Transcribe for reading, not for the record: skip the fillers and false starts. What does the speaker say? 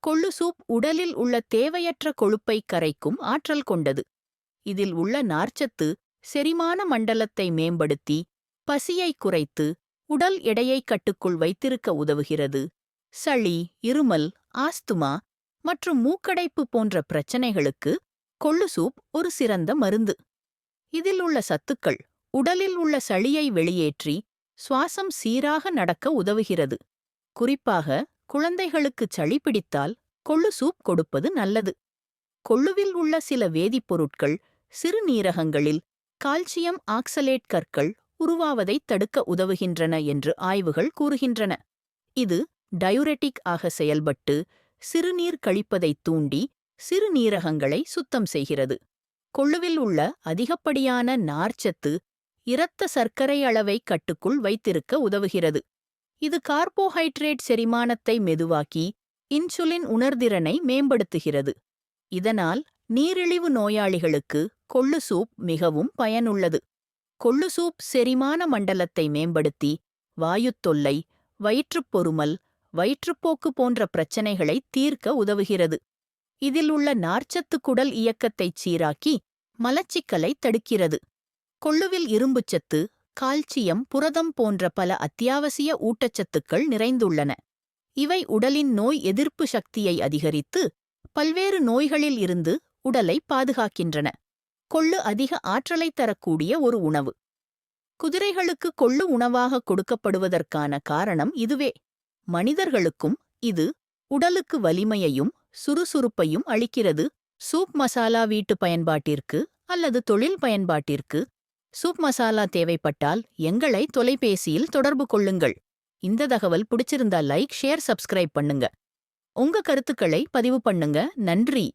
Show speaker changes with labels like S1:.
S1: கொள்ளு சூப் உடலில் உள்ள தேவையற்ற கொழுப்பை கரைக்கும் ஆற்றல் கொண்டது. இதில் உள்ள நார்ச்சத்து செரிமான மண்டலத்தை மேம்படுத்தி, பசியை குறைத்து, உடல் எடையை கட்டுக்குள் வைத்திருக்க உதவுகிறது. சளி, இருமல், ஆஸ்துமா மற்றும் மூக்கடைப்பு போன்ற பிரச்சனைகளுக்கு கொள்ளு சூப் ஒரு சிறந்த மருந்து. இதில் உள்ள சத்துக்கள் உடலில் உள்ள சளியை வெளியேற்றி சுவாசம் சீராக நடக்க உதவுகிறது. குறிப்பாக குழந்தைகளுக்கு சளி பிடித்தால் கொள்ளு சூப் கொடுப்பது நல்லது. கொள்ளுவில் உள்ள சில வேதிப்பொருட்கள் சிறுநீரகங்களில் கால்சியம் ஆக்சலேட் கற்கள் உருவாவதை தடுக்க உதவுகின்றன என்று ஆய்வுகள் கூறுகின்றன. இது டயூரெட்டிக் ஆக செயல்பட்டு சிறுநீர் கழிப்பதைத் தூண்டி சிறுநீரகங்களை சுத்தம் செய்கிறது. கொள்ளுவில் உள்ள அதிகப்படியான நார்ச்சத்து இரத்த சர்க்கரை அளவை கட்டுக்குள் வைத்திருக்க உதவுகிறது. இது கார்போஹைட்ரேட் செரிமானத்தை மெதுவாக்கி இன்சுலின் உணர்திறனை மேம்படுத்துகிறது. இதனால் நீரிழிவு நோயாளிகளுக்கு கொள்ளு சூப் மிகவும் பயனுள்ளது. கொள்ளு சூப் செரிமான மண்டலத்தை மேம்படுத்தி வாயுத் தொல்லை, வயிற்றுப்பொருமல், வயிற்றுப்போக்கு போன்ற பிரச்சனைகளை தீர்க்க உதவுகிறது. இதில் உள்ள நார்ச்சத்து குடல் இயக்கத்தைச் சீராக்கி மலச்சிக்கலை தடுக்கிறது. கொள்ளுவில் இரும்புச்சத்து, கால்சியம், புரதம் போன்ற பல அத்தியாவசிய ஊட்டச்சத்துக்கள் நிறைந்துள்ளன. இவை உடலின் நோய் எதிர்ப்பு சக்தியை அதிகரித்து பல்வேறு நோய்களில் இருந்து உடலை பாதுகாக்கின்றன. கொள்ளு அதிக ஆற்றலை தரக்கூடிய ஒரு உணவு. குதிரைகளுக்கு கொள்ளு உணவாக கொடுக்கப்படுவதற்கான காரணம் இதுவே. மனிதர்களுக்கும் இது உடலுக்கு வலிமையையும் சுறுசுறுப்பையும் அளிக்கிறது. சூப் மசாலா வீட்டு பயன்பாட்டிற்கு அல்லது தொழில் பயன்பாட்டிற்கு சூப் மசாலா தேவைப்பட்டால் எங்களை தொலைபேசியில் தொடர்பு கொள்ளுங்கள். இந்த தகவல் பிடிச்சிருந்தா லைக், ஷேர், சப்ஸ்கிரைப் பண்ணுங்க. உங்க கருத்துக்களை பதிவு பண்ணுங்க. நன்றி.